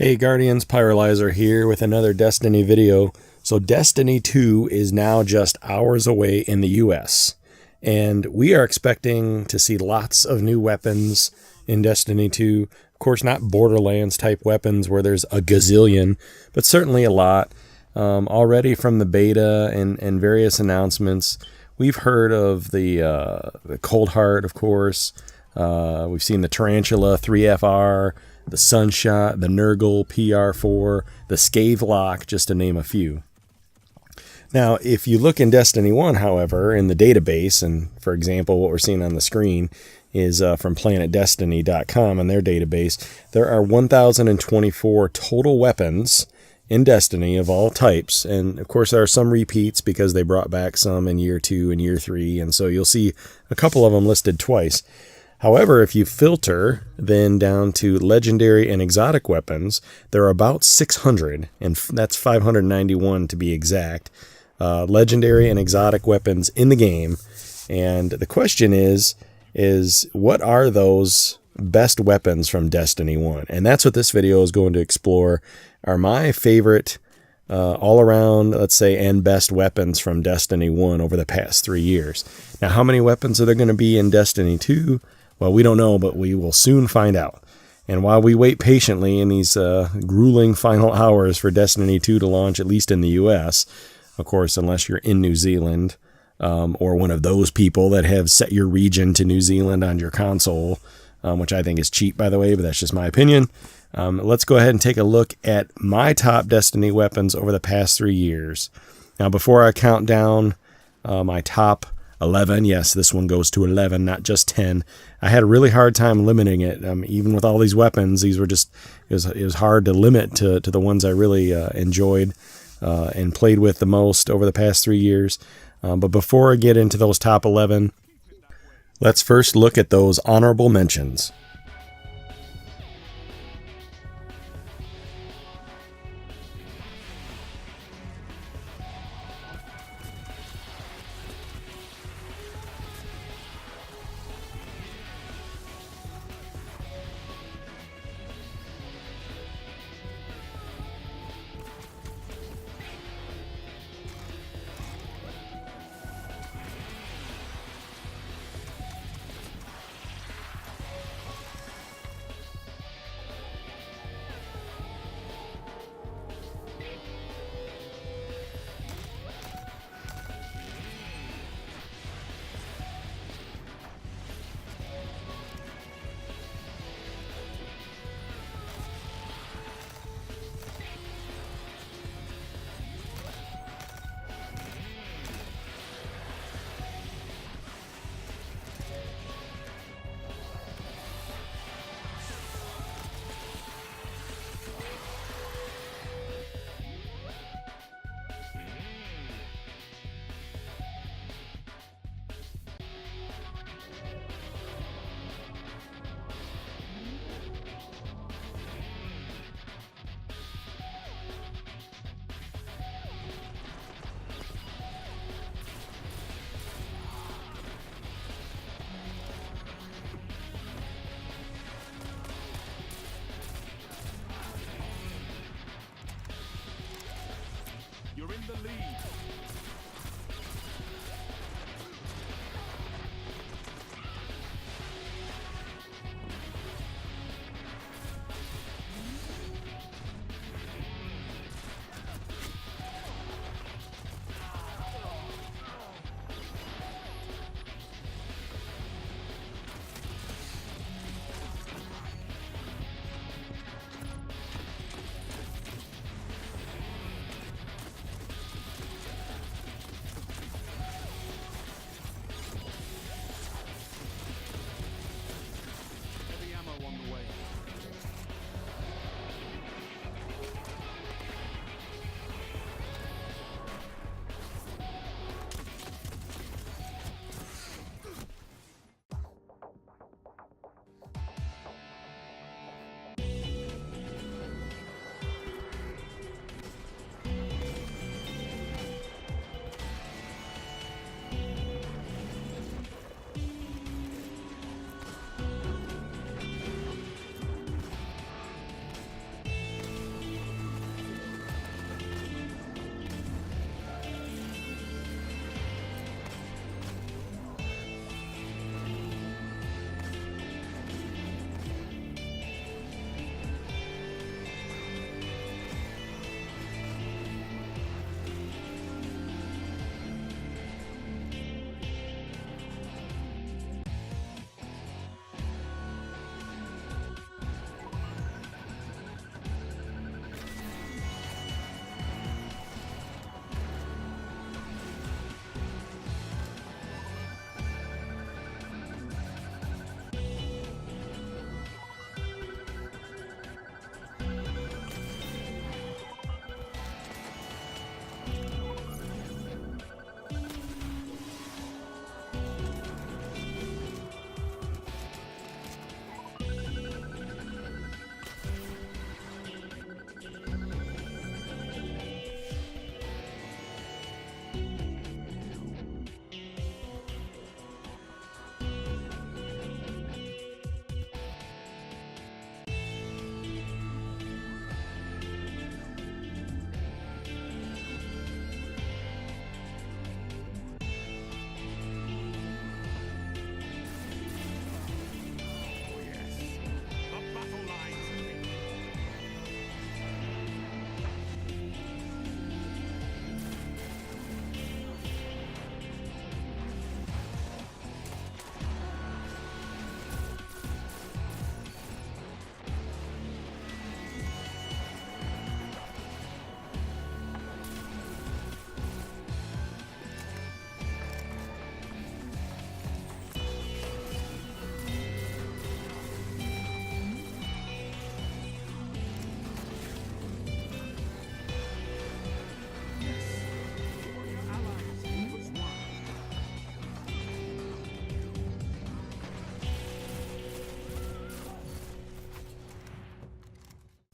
Hey Guardians, Pyrolyzer here with another Destiny video. So Destiny 2 is now just hours away in the US. And we are expecting to see lots of new weapons in Destiny 2. Of course, not Borderlands type weapons where there's a gazillion, but certainly a lot. Already from the beta and various announcements, we've heard of the Cold Heart, of course. We've seen the Tarantula 3FR, the Sunshot, the Nurgle PR4, the Scavelock, just to name a few. Now, if you look in Destiny 1, however, in the database, and for example, what we're seeing on the screen is from planetdestiny.com and their database, there are 1,024 total weapons in Destiny of all types. And of course, there are some repeats because they brought back some in Year 2 and Year 3, and so you'll see a couple of them listed twice. However, if you filter then down to legendary and exotic weapons, there are about 600, and that's 591 to be exact, legendary and exotic weapons in the game. And the question is what are those best weapons from Destiny 1? And that's what this video is going to explore, are my favorite all around, let's say, and best weapons from Destiny 1 over the past 3 years. Now, how many weapons are there going to be in Destiny 2? Well, we don't know, but we will soon find out. And while we wait patiently in these grueling final hours for Destiny 2 to launch, at least in the US, of course, unless you're in New Zealand, or one of those people that have set your region to New Zealand on your console, which I think is cheap, by the way, but that's just my opinion. Let's go ahead and take a look at my top Destiny weapons over the past 3 years. Now, before I count down my top 11, yes, this one goes to 11, not just 10. I had a really hard time limiting it. Even with all these weapons, these were just, it was hard to limit to the ones I really enjoyed and played with the most over the past 3 years. But before I get into those top 11, let's first look at those honorable mentions.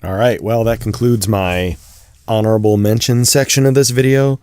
All right, well, that concludes my honorable mention section of this video.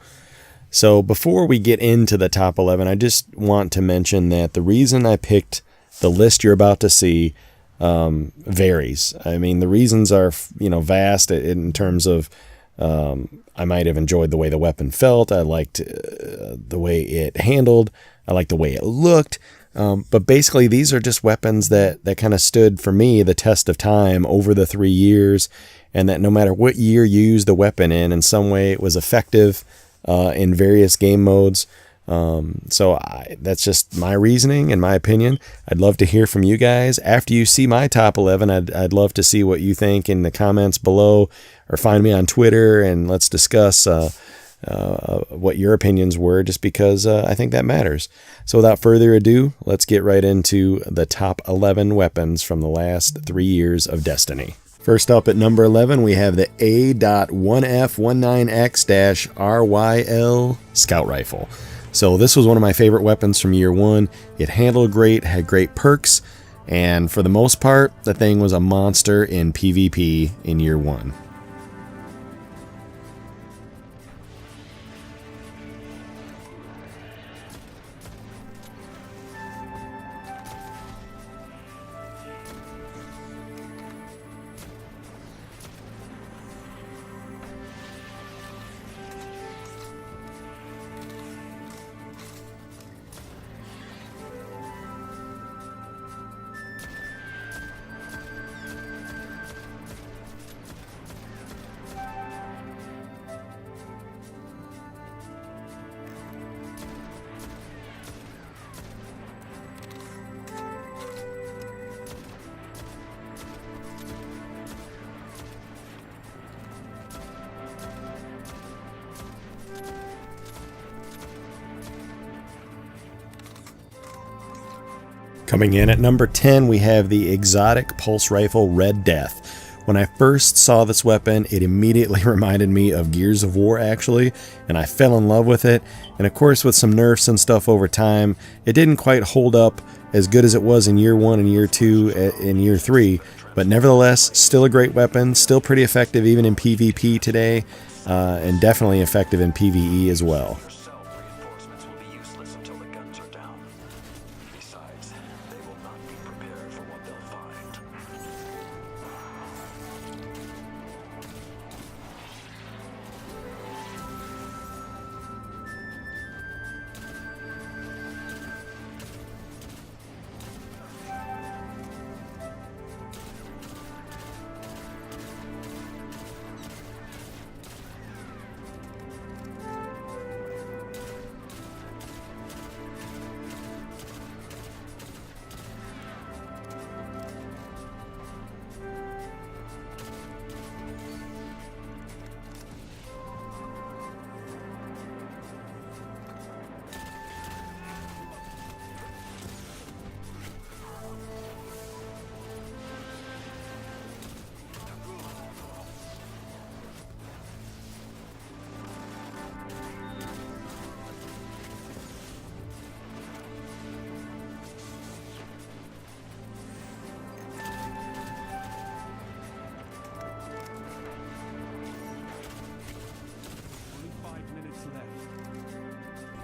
So before we get into the top 11, I just want to mention that the reason I picked the list you're about to see varies. I mean, the reasons are, vast in terms of I might have enjoyed the way the weapon felt. I liked the way it handled. I liked the way it looked. But basically, these are just weapons that kind of stood, for me, the test of time over the 3 years, and that no matter what year you used the weapon in some way, it was effective in various game modes. So that's just my reasoning and my opinion. I'd love to hear from you guys. After you see my top 11, I'd love to see what you think in the comments below, or find me on Twitter and let's discuss what your opinions were, just because I think that matters. So without further ado, let's get right into the top 11 weapons from the last 3 years of Destiny. First up at number 11, we have the A.1F19X-RYL Scout Rifle. So this was one of my favorite weapons from year one. It handled great, had great perks, and for the most part, the thing was a monster in PvP in year one. Coming in at number 10, we have the exotic pulse rifle Red Death. When I first saw this weapon, it immediately reminded me of Gears of War, actually, and I fell in love with it. And of course, with some nerfs and stuff over time, it didn't quite hold up as good as it was in year one and year two and year three, but nevertheless, still a great weapon, still pretty effective even in PvP today, and definitely effective in PvE as well.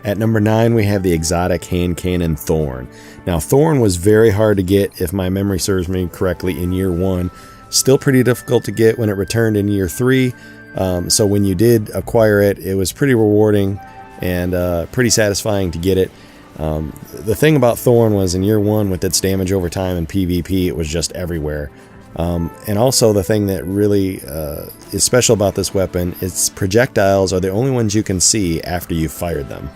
At number 9, we have the exotic hand cannon THORN. Now, THORN was very hard to get, if my memory serves me correctly, in year 1. Still pretty difficult to get when it returned in year 3. So when you did acquire it, it was pretty rewarding and pretty satisfying to get it. The thing about THORN was in year 1, with its damage over time in PvP, it was just everywhere. And also the thing that really is special about this weapon, its projectiles are the only ones you can see after you've fired them.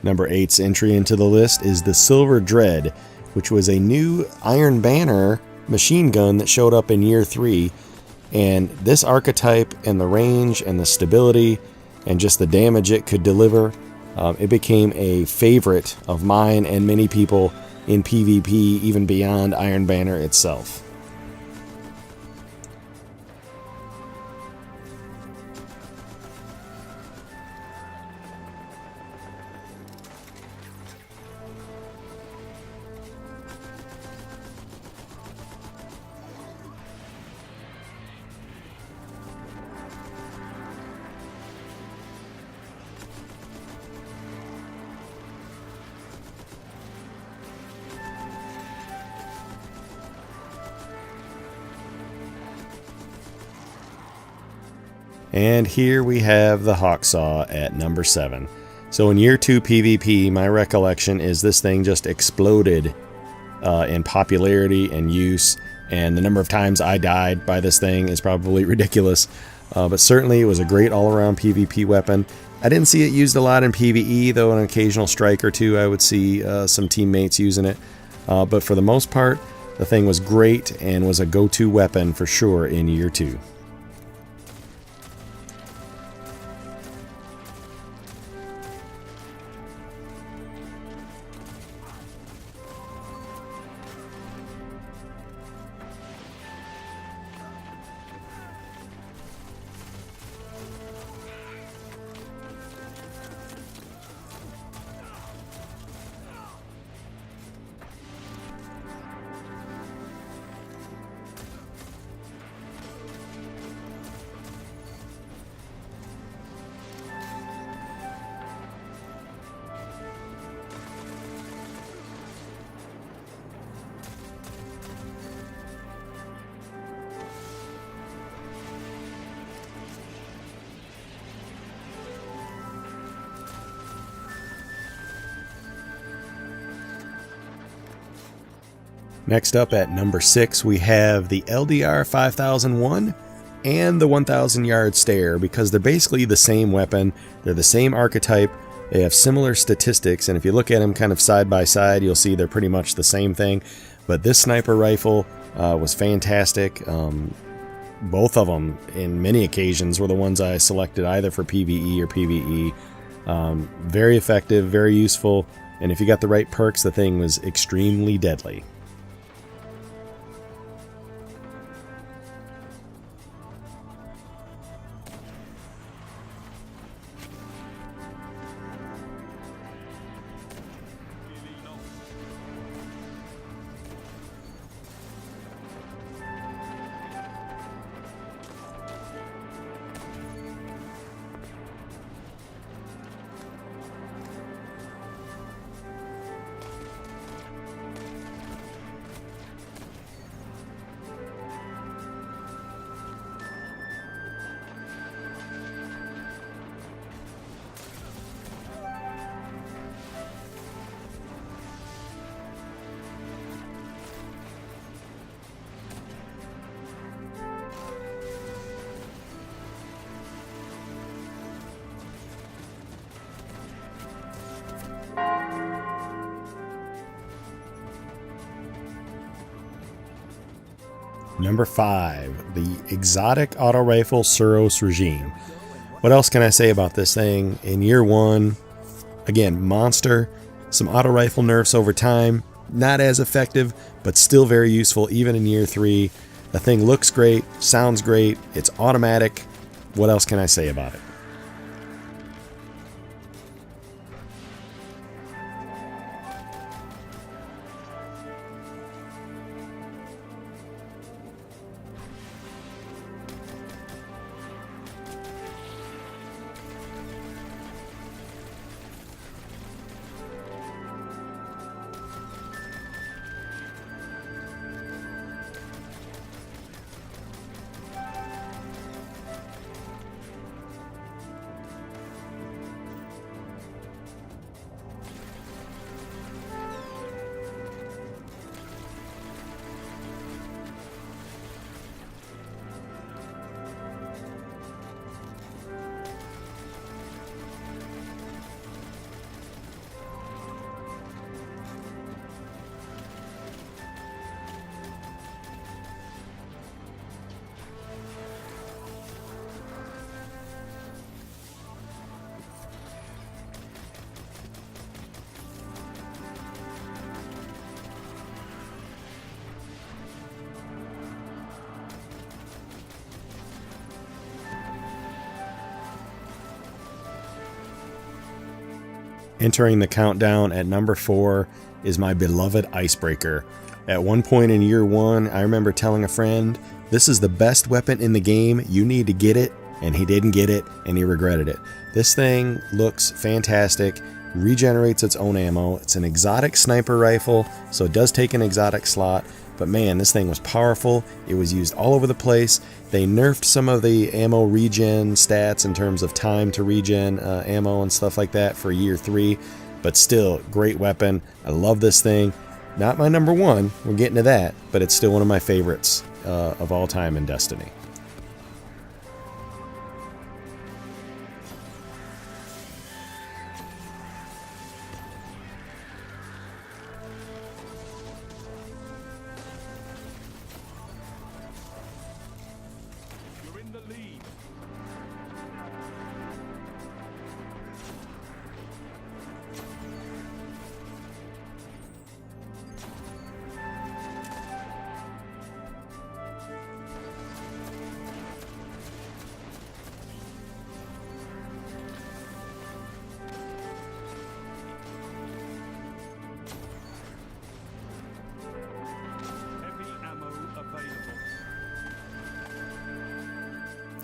Number 8's entry into the list is the Silver Dread, which was a new Iron Banner machine gun that showed up in year 3. And this archetype and the range and the stability and just the damage it could deliver, it became a favorite of mine and many people in PvP, even beyond Iron Banner itself. And here we have the Hawksaw at number 7. So in year 2 PvP, my recollection is this thing just exploded in popularity and use, and the number of times I died by this thing is probably ridiculous, but certainly it was a great all-around PvP weapon. I didn't see it used a lot in PvE, though an occasional strike or two I would see some teammates using it, but for the most part, the thing was great and was a go-to weapon for sure in year 2. Next up at number 6, we have the LDR 5001 and the 1000 yard stare, because they're basically the same weapon, they're the same archetype, they have similar statistics, and if you look at them kind of side by side, you'll see they're pretty much the same thing. But this sniper rifle was fantastic. Both of them, in many occasions, were the ones I selected either for PvE or PvE. Very effective, very useful, and if you got the right perks, the thing was extremely deadly. Number 5, the exotic auto rifle Suros Regime. What else can I say about this thing? In year 1, again, monster, some auto rifle nerfs over time, not as effective, but still very useful even in year 3. The thing looks great, sounds great, it's automatic. What else can I say about it? Entering the countdown at number 4 is my beloved Icebreaker. At one point in year 1, I remember telling a friend, this is the best weapon in the game, you need to get it, and he didn't get it, and he regretted it. This thing looks fantastic, regenerates its own ammo. It's an exotic sniper rifle, so it does take an exotic slot, but man, this thing was powerful. It was used all over the place. They nerfed some of the ammo regen stats in terms of time to regen ammo and stuff like that for year 3, but still, great weapon. I love this thing. Not my number 1, we're getting to that, but it's still one of my favorites of all time in Destiny.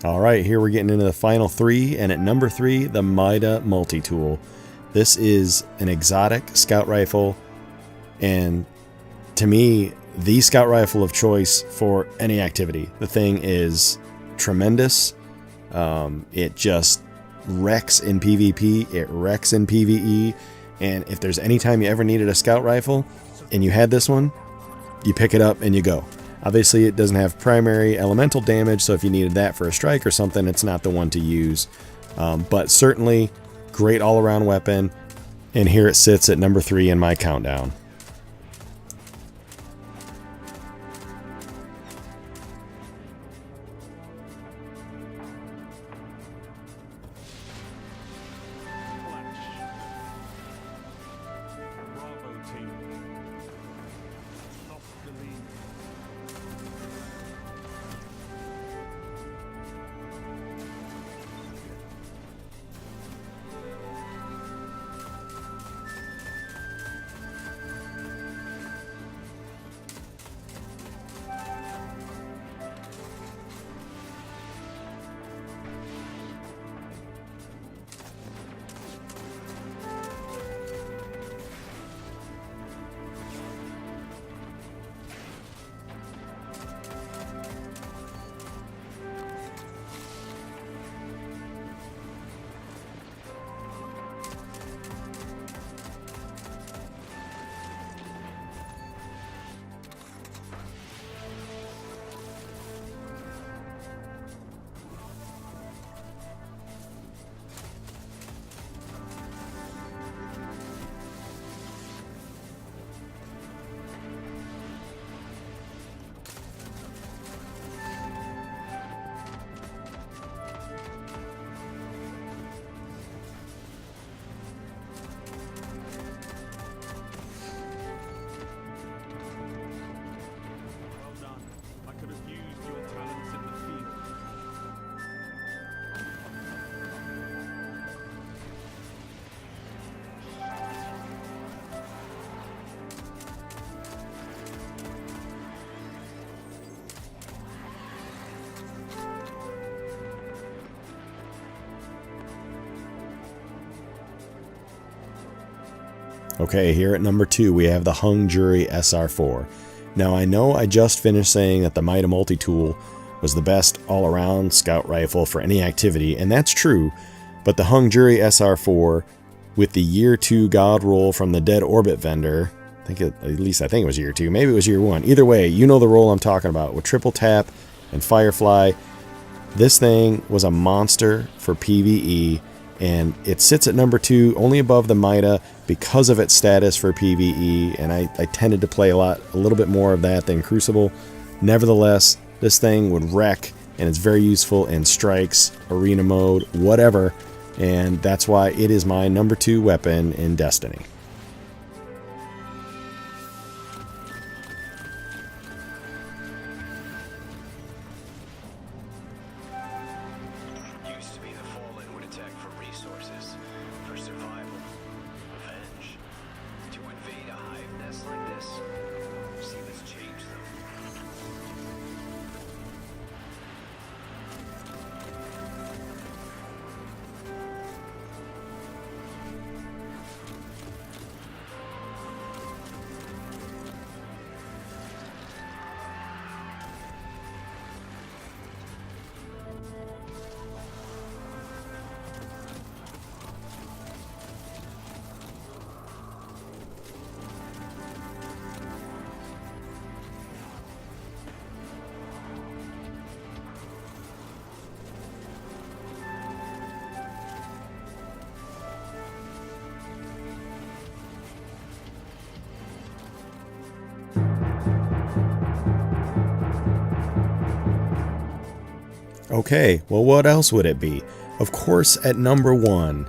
Alright, here we're getting into the final 3, and at number 3, the MIDA multi-tool. This is an exotic scout rifle, and to me, the scout rifle of choice for any activity. The thing is tremendous. It just wrecks in PvP, it wrecks in PvE, and if there's any time you ever needed a scout rifle, and you had this one, you pick it up and you go. Obviously, it doesn't have primary elemental damage, so if you needed that for a strike or something, it's not the one to use. But certainly, great all-around weapon, and here it sits at number 3 in my countdown. Okay, here at number 2, we have the Hung Jury SR4. Now, I know I just finished saying that the MIDA multi-tool was the best all-around scout rifle for any activity, and that's true, but the Hung Jury SR4, with the year 2 god roll from the Dead Orbit vendor, I think it was year 2, maybe it was year 1. Either way, you know the roll I'm talking about, with triple tap and Firefly. This thing was a monster for PvE, and it sits at number 2, only above the MIDA because of its status for PvE, and I tended to play a little bit more of that than Crucible. Nevertheless, this thing would wreck, and it's very useful in strikes, arena mode, whatever, and that's why it is my number 2 weapon in Destiny. Okay, well, what else would it be? Of course, at number 1,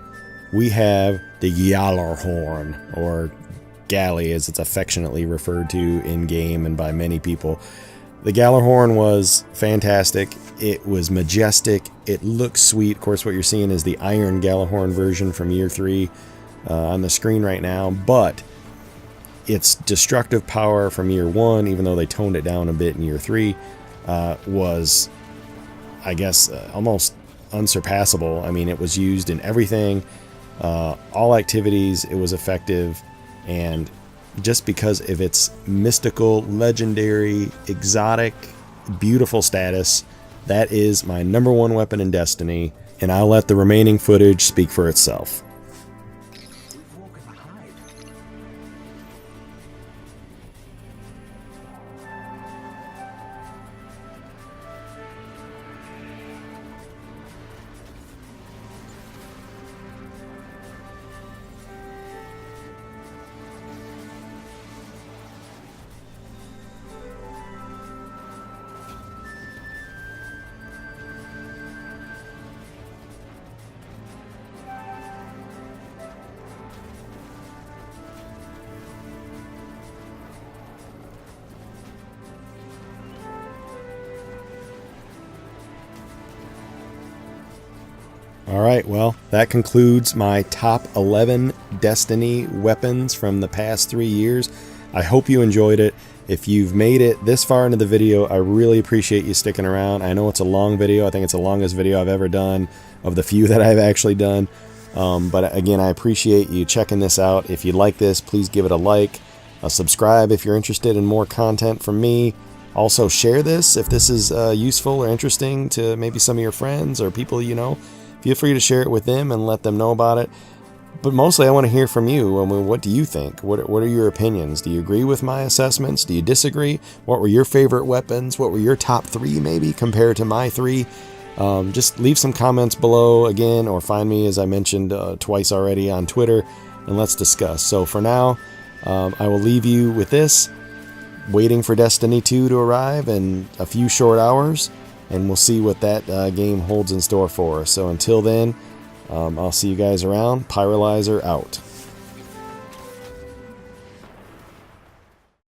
we have the GJALLARHORN, or galley as it's affectionately referred to in game and by many people. The GJALLARHORN was fantastic. It was majestic. It looks sweet. Of course, what you're seeing is the Iron GJALLARHORN version from year 3 on the screen right now, but its destructive power from year 1, even though they toned it down a bit in year 3, was, I guess, almost unsurpassable. I mean, it was used in everything, all activities. It was effective, and just because of its mystical, legendary, exotic, beautiful status, that is my number 1 weapon in Destiny, and I'll let the remaining footage speak for itself. Alright, well, that concludes my top 11 Destiny weapons from the past 3 years. I hope you enjoyed it. If you've made it this far into the video, I really appreciate you sticking around. I know it's a long video. I think it's the longest video I've ever done, of the few that I've actually done. But again, I appreciate you checking this out. If you like this, please give it a like. Subscribe if you're interested in more content from me. Also, share this if this is useful or interesting to maybe some of your friends or people you know. Feel free to share it with them and let them know about it. But mostly I want to hear from you. I mean, what do you think? What are your opinions? Do you agree with my assessments? Do you disagree? What were your favorite weapons? What were your top 3 maybe compared to my 3? Just leave some comments below again, or find me, as I mentioned twice already, on Twitter, and let's discuss. So for now, I will leave you with this, waiting for Destiny 2 to arrive in a few short hours. And we'll see what that game holds in store for us. So until then, I'll see you guys around. Pyrolyzer out.